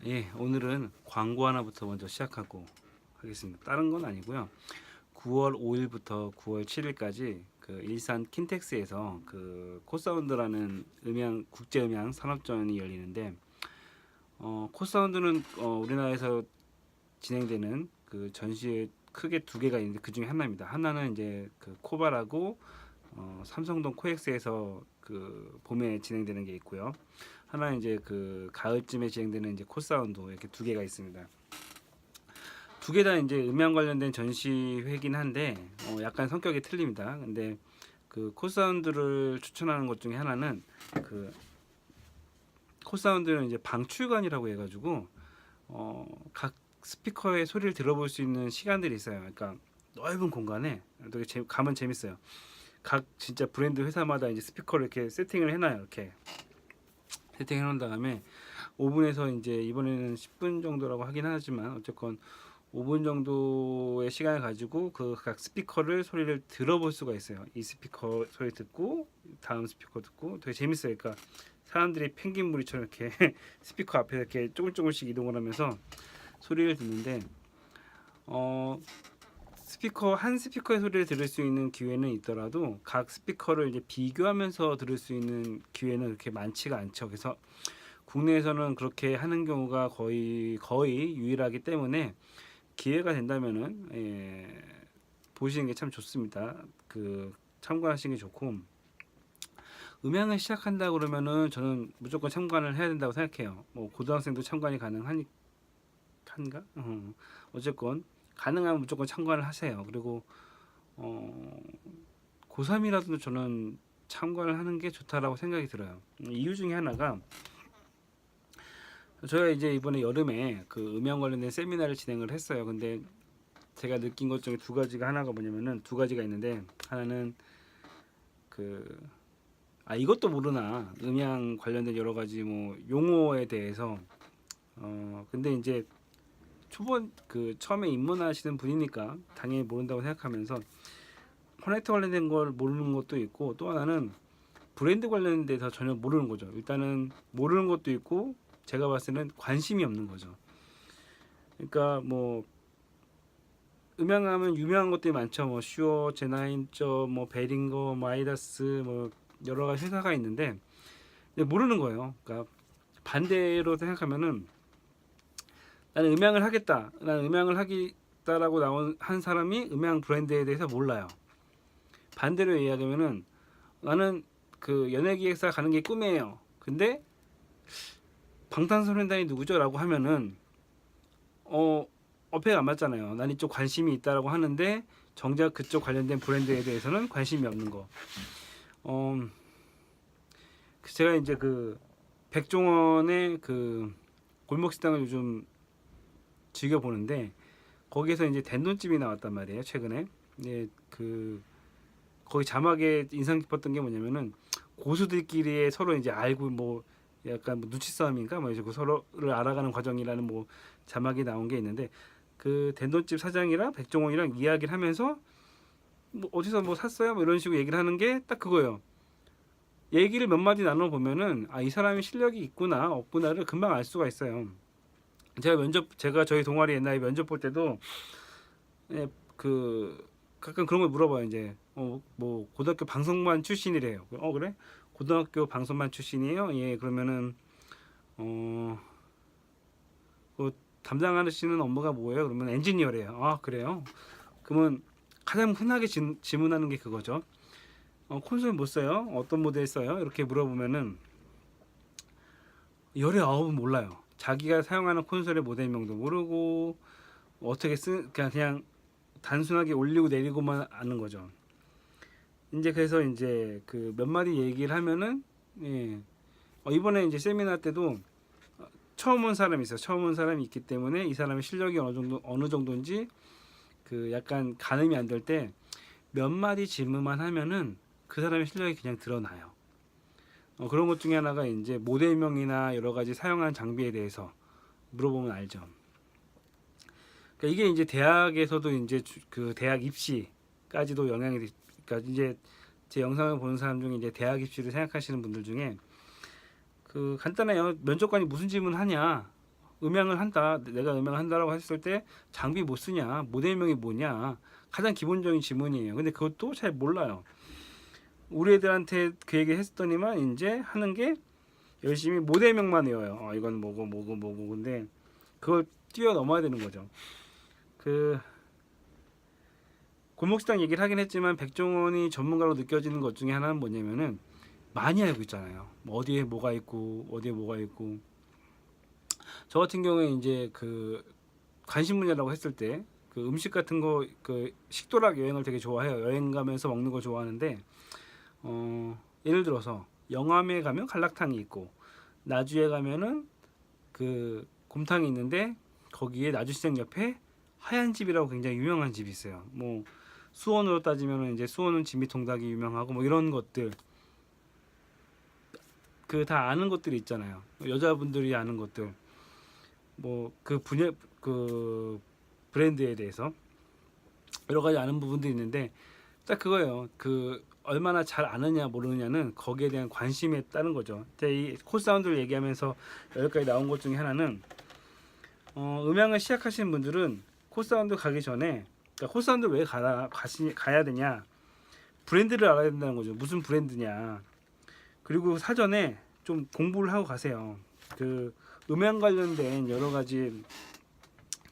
예, 오늘은 광고 하나부터 먼저 시작하고 하겠습니다. 다른 건 아니고요. 9월 5일부터 9월 7일까지 그 일산 킨텍스에서 그 코사운드라는 국제 음향 산업전이 열리는데, 코사운드는 우리나라에서 진행되는 그 전시회 크게 두 개가 있는데 그 중에 하나입니다. 하나는 이제 그 코바라고 삼성동 코엑스에서 그 봄에 진행되는 게 있고요. 하나는 이제 그 가을쯤에 진행되는 이제 코사운드, 이렇게 두 개가 있습니다. 두 개 다 이제 음향 관련된 전시회긴 한데 약간 성격이 틀립니다. 근데 그 코사운드를 추천하는 것 중에 하나는 그 코사운드는 이제 방출관이라고 해가지고 각 스피커의 소리를 들어볼 수 있는 시간들이 있어요. 그러니까 넓은 공간에 되게 가면 재밌어요. 각 진짜 브랜드 회사마다 이제 스피커를 이렇게 세팅을 해놔요. 이렇게 세팅해 놓은 다음에 5분에서 이제 이번에는 10분 정도라고 하긴 하지만 어쨌건 5분 정도의 시간을 가지고 그 각 스피커를 소리를 들어볼 수가 있어요. 이 스피커 소리 듣고 다음 스피커 듣고 되게 재밌어요. 그러니까 사람들이 펭귄 무리처럼 이렇게 스피커 앞에 이렇게 조금씩 이동을 하면서 소리를 듣는데 스피커 한 스피커의 소리를 들을 수 있는 기회는 있더라도 각 스피커를 이제 비교하면서 들을 수 있는 기회는 그렇게 많지가 않죠. 그래서 국내에서는 그렇게 하는 경우가 거의 유일하기 때문에 기회가 된다면은 보시는 게 참 좋습니다. 그 참관하시는 게 좋고, 음향을 시작한다 그러면은 저는 무조건 참관을 해야 된다고 생각해요. 뭐 고등학생도 참관이 가능한가? 어쨌건 가능하면 무조건 참관을 하세요. 그리고 고3이라도 저는 참관을 하는 게 좋다라고 생각이 들어요. 이유 중에 하나가, 저희가 이제 이번에 여름에 그 음향 관련된 세미나를 진행을 했어요. 근데 제가 느낀 것 중에 두 가지가, 하나가 뭐냐면은 두 가지가 있는데, 하나는 그 이것도 모르나, 음향 관련된 여러 가지 뭐 용어에 대해서. 근데 이제 처음에 입문하시는 분이니까 당연히 모른다고 생각하면서 커넥터 관련된 걸 모르는 것도 있고, 또 하나는 브랜드 관련돼서 전혀 모르는 거죠. 일단은 모르는 것도 있고, 제가 봤을 때는 관심이 없는 거죠. 그러니까 뭐 음향하면 유명한 것들이 많죠. 뭐 슈어, 제나인저, 뭐 베링거, 마이다스, 뭐 여러 가지 회사가 있는데 모르는 거예요. 그러니까 반대로 생각하면은, 나는 음향을 하겠다, 나는 음향을 하겠다라고 나온 한 사람이 음향 브랜드에 대해서 몰라요. 반대로 이야기하면은, 나는 그 연예기획사 가는 게 꿈이에요. 근데 방탄소년단이 누구죠? 라고 하면은 어폐가 안 맞잖아요. 난 이쪽 관심이 있다라고 하는데 정작 그쪽 관련된 브랜드에 대해서는 관심이 없는 거. 어, 제가 이제 그 백종원의 그 골목식당을 요즘 즐겨 보는데, 거기에서 이제 된돈집이 나왔단 말이에요, 최근에. 예, 그 거기 자막에 인상 깊었던 게 뭐냐면은, 고수들끼리 서로 이제 알고 뭐 약간 뭐 눈치 싸움인가 뭐 이제 그 서로를 알아가는 과정이라는 뭐 자막이 나온 게 있는데, 그 된돈집 사장이랑 백종원이랑 이야기를 하면서 뭐 어디서 뭐 샀어요? 뭐 이런 식으로 얘기를 하는 게 딱 그거예요. 얘기를 몇 마디 나눠 보면은 이 사람이 실력이 있구나 없구나를 금방 알 수가 있어요. 제가 저희 동아리 옛날에 면접 볼 때도 예, 그 가끔 그런 걸 물어봐요. 이제 뭐 고등학교 방송반 출신이래요. 그래? 고등학교 방송반 출신이에요? 예, 그러면은 어, 그 담당하시는 업무가 뭐예요? 그러면 엔지니어래요. 아, 그래요? 그러면 가장 흔하게 질문하는 게 그거죠. 콘솔 못 써요? 어떤 모델 써요? 이렇게 물어보면은 열의 아홉은 몰라요. 자기가 사용하는 콘솔의 모델명도 모르고 어떻게 그냥 단순하게 올리고 내리고만 아는 거죠. 이제 그래서 이제 그 몇 마디 얘기를 하면은, 예. 이번에 이제 세미나 때도 처음 온 사람이 있어요. 처음 온 사람이 있기 때문에 이 사람의 실력이 어느 정도인지 그 약간 가늠이 안 될 때 몇 마디 질문만 하면은 그 사람의 실력이 그냥 드러나요. 그런 것 중에 하나가 이제 모델명이나 여러 가지 사용한 장비에 대해서 물어보면 알죠. 그러니까 이게 이제 대학에서도 이제 그 대학 입시까지도 그러니까 이제 제 영상을 보는 사람 중에 이제 대학 입시를 생각하시는 분들 중에 그 간단해요. 면접관이 무슨 질문 하냐? 음향을 한다, 내가 음향을 한다라고 했을 때 장비 뭐 쓰냐, 모델명이 뭐냐, 가장 기본적인 질문이에요. 근데 그것도 잘 몰라요. 우리 애들한테 그 얘기 했더니만 이제 하는 게 열심히 모델명만 외워요. 이건 뭐고 뭐고 뭐고. 근데 그걸 뛰어넘어야 되는 거죠. 그 골목식당 얘기를 하긴 했지만 백종원이 전문가로 느껴지는 것 중에 하나는 뭐냐면은 많이 알고 있잖아요. 뭐 어디에 뭐가 있고 어디에 뭐가 있고. 저 같은 경우에 이제 그 관심 분야라고 했을 때 그 음식 같은 거 그 식도락 여행을 되게 좋아해요. 여행 가면서 먹는 거 좋아하는데 예를 들어서 영암에 가면 갈락탕이 있고 나주에 가면은 그 곰탕이 있는데 거기에 나주시장 옆에 하얀 집이라고 굉장히 유명한 집이 있어요. 뭐 수원으로 따지면 이제 수원은 진미통닭이 유명하고 뭐 이런 것들 그 다 아는 것들이 있잖아요. 여자분들이 아는 것들 뭐 그 분야 그 브랜드에 대해서 여러 가지 아는 부분들이 있는데 딱 그거예요. 그 얼마나 잘 아느냐 모르느냐는 거기에 대한 관심에 따른 거죠. 이 코사운드를 얘기하면서 여기까지 나온 것 중에 하나는 음향을 시작하시는 분들은 코사운드 가기 전에 그러니까 코사운드 왜 가야 되냐 브랜드를 알아야 된다는 거죠. 무슨 브랜드냐 그리고 사전에 좀 공부를 하고 가세요. 그 음향 관련된 여러 가지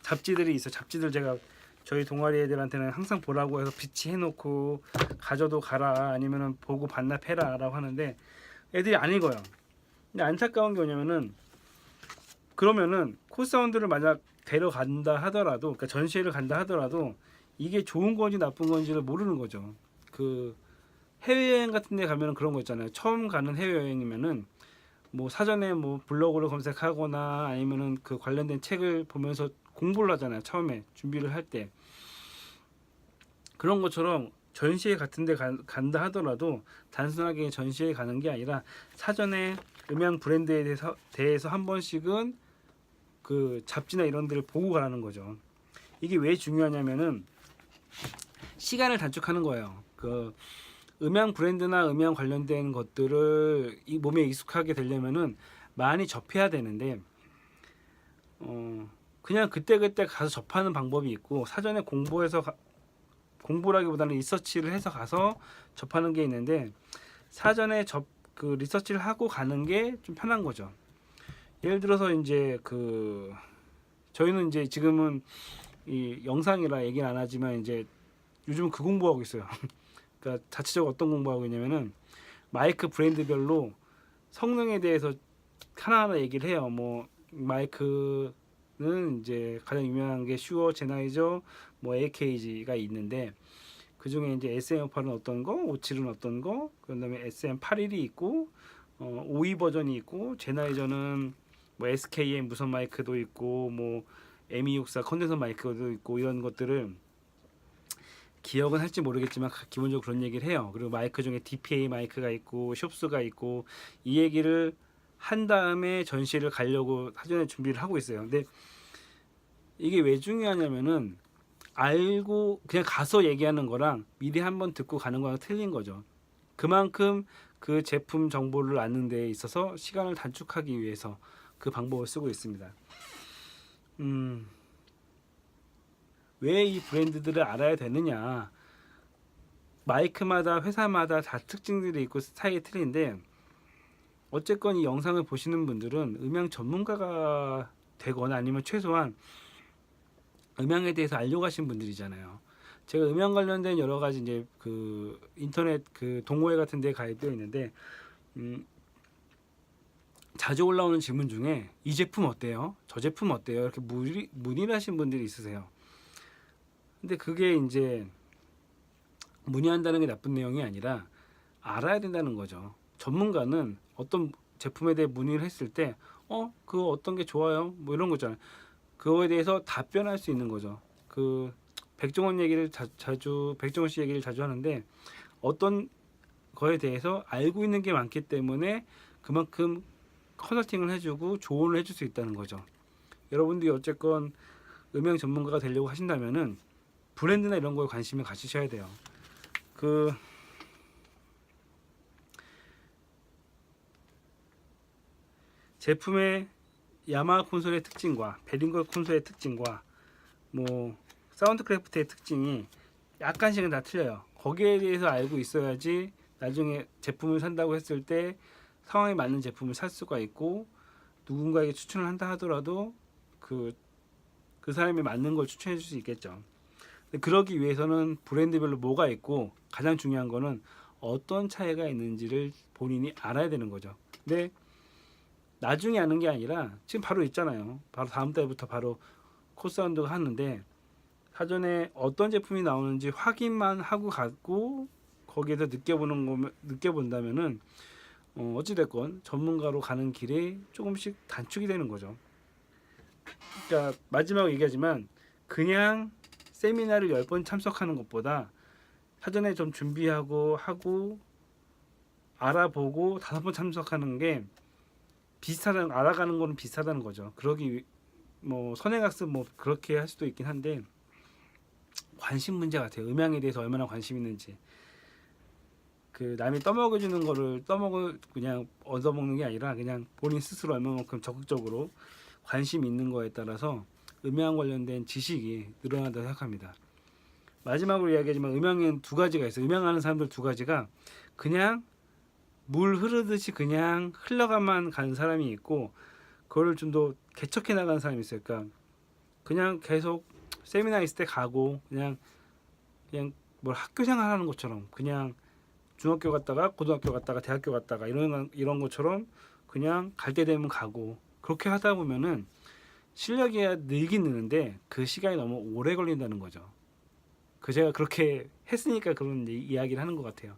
잡지들이 있어. 잡지들 제가 저희 동아리 애들한테는 항상 보라고 해서 비치해 놓고 가져도 가라 아니면은 보고 반납해라라고 하는데 애들이 안 읽어요. 근데 안타까운 게 뭐냐면은 그러면은 코사운드를 만약 데려간다 하더라도 그러니까 전시회를 간다 하더라도 이게 좋은 건지 나쁜 건지를 모르는 거죠. 그 해외여행 같은 데 가면은 그런 거 있잖아요. 처음 가는 해외여행이면은 뭐 사전에 뭐 블로그를 검색하거나 아니면은 그 관련된 책을 보면서 공부를 하잖아요. 처음에 준비를 할 때. 그런 것처럼 전시회 같은 데 간다 하더라도 단순하게 전시회 가는 게 아니라 사전에 음향 브랜드에 대해서 한 번씩은 그 잡지나 이런 데를 보고 가라는 거죠. 이게 왜 중요하냐면은 시간을 단축하는 거예요. 그 음향 브랜드나 음향 관련된 것들을 이 몸에 익숙하게 되려면은 많이 접해야 되는데 그냥 그때그때 가서 접하는 방법이 있고 사전에 공부라기보다는 리서치를 해서 가서 접하는 게 있는데 사전에 그 리서치를 하고 가는 게 좀 편한 거죠. 예를 들어서 이제 그 저희는 이제 지금은 이 영상이라 얘기는 안 하지만 이제 요즘 그 공부하고 있어요. 그러니까 자체적으로 어떤 공부하고 있냐면은 마이크 브랜드별로 성능에 대해서 하나하나 얘기를 해요. 뭐 마이크는 이제 가장 유명한 게 슈어, 제나이저, 뭐 AKG가 있는데 그 중에 이제 SM8은 어떤 거, 57은 어떤 거, 그다음에 SM81이 있고 52 버전이 있고 제나이저는 뭐 SKM 무선 마이크도 있고 뭐 M264 컨덴서 마이크도 있고 이런 것들을 기억은 할지 모르겠지만 기본적으로 그런 얘기를 해요. 그리고 마이크 중에 DPA 마이크가 있고 숍스가 있고 이 얘기를 한 다음에 전시를 가려고 사전에 준비를 하고 있어요. 근데 이게 왜 중요하냐면은 알고 그냥 가서 얘기하는 거랑 미리 한번 듣고 가는 거랑 틀린 거죠. 그만큼 그 제품 정보를 아는 데 있어서 시간을 단축하기 위해서 그 방법을 쓰고 있습니다. 왜 이 브랜드들을 알아야 되느냐? 마이크마다 회사마다 다 특징들이 있고 스타일이 틀린데 어쨌건 이 영상을 보시는 분들은 음향 전문가가 되거나 아니면 최소한 음향에 대해서 알려고 하신 분들이잖아요. 제가 음향 관련된 여러 가지 이제 그 인터넷 그 동호회 같은 데 가입되어 있는데 자주 올라오는 질문 중에 이 제품 어때요? 저 제품 어때요? 이렇게 문의를 하신 분들이 있으세요. 근데 그게 이제 문의한다는 게 나쁜 내용이 아니라 알아야 된다는 거죠. 전문가는 어떤 제품에 대해 문의를 했을 때 그거 어떤 게 좋아요? 뭐 이런 거 있잖아요. 그거에 대해서 답변할 수 있는 거죠. 그 백종원 얘기를 백종원 씨 얘기를 자주 하는데 어떤 거에 대해서 알고 있는 게 많기 때문에 그만큼 컨설팅을 해주고 조언을 해줄 수 있다는 거죠. 여러분들이 어쨌건 음향 전문가가 되려고 하신다면은 브랜드나 이런 거에 관심을 가지셔야 돼요. 그 제품의 야마하 콘솔의 특징과 베링거 콘솔의 특징과 뭐 사운드크래프트의 특징이 약간씩은 다 틀려요. 거기에 대해서 알고 있어야지 나중에 제품을 산다고 했을 때 상황에 맞는 제품을 살 수가 있고, 누군가에게 추천을 한다 하더라도 그 사람이 맞는 걸 추천해 줄 수 있겠죠. 근데 그러기 위해서는 브랜드별로 뭐가 있고, 가장 중요한 거는 어떤 차이가 있는지를 본인이 알아야 되는 거죠. 근데 나중에 아는 게 아니라 지금 바로 있잖아요. 바로 다음 달부터 바로 코사운드가 하는데, 사전에 어떤 제품이 나오는지 확인만 하고 가고 거기에서 느껴본다면은 어찌됐건 전문가로 가는 길이 조금씩 단축이 되는 거죠. 그러니까 마지막으로 얘기하지만, 그냥 세미나를 10번 참석하는 것보다 사전에 좀 준비하고 하고 알아보고 5번 참석하는 게 비슷하다는, 알아가는 거는 비슷하다는 거죠. 그러기 뭐 선행학습 뭐 그렇게 할 수도 있긴 한데, 관심 문제 같아요. 음향에 대해서 얼마나 관심 있는지. 그 남이 떠먹여주는 거를 그냥 얻어먹는 게 아니라 그냥 본인 스스로 얼마만큼 적극적으로 관심 있는 거에 따라서 음향 관련된 지식이 늘어난다고 생각합니다. 마지막으로 이야기하지만, 음향에는 두 가지가 있어요. 음향하는 사람들 두 가지가, 그냥 물 흐르듯이 그냥 흘러가만 가는 사람이 있고, 그거를 좀 더 개척해 나가는 사람이 있어요. 그러니까 그냥 계속 세미나 있을 때 가고, 그냥 뭘 학교 생활하는 것처럼, 그냥 중학교 갔다가 고등학교 갔다가 대학교 갔다가 이런 것처럼 그냥 갈 때 되면 가고, 그렇게 하다 보면은 실력이 늘긴 느는데 그 시간이 너무 오래 걸린다는 거죠. 제가 그렇게 했으니까 그런 이야기를 하는 것 같아요.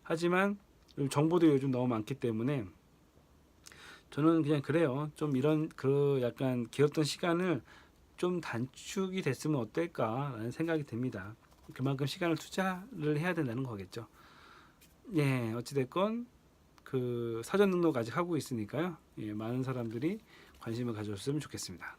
하지만 정보도 요즘 너무 많기 때문에 저는 그냥 그래요. 좀 이런 약간 길었던 시간을 좀 단축이 됐으면 어떨까라는 생각이 듭니다. 그만큼 시간을 투자를 해야 된다는 거겠죠. 예, 어찌됐건 사전 등록 아직 하고 있으니까요. 예, 많은 사람들이 관심을 가졌으면 좋겠습니다.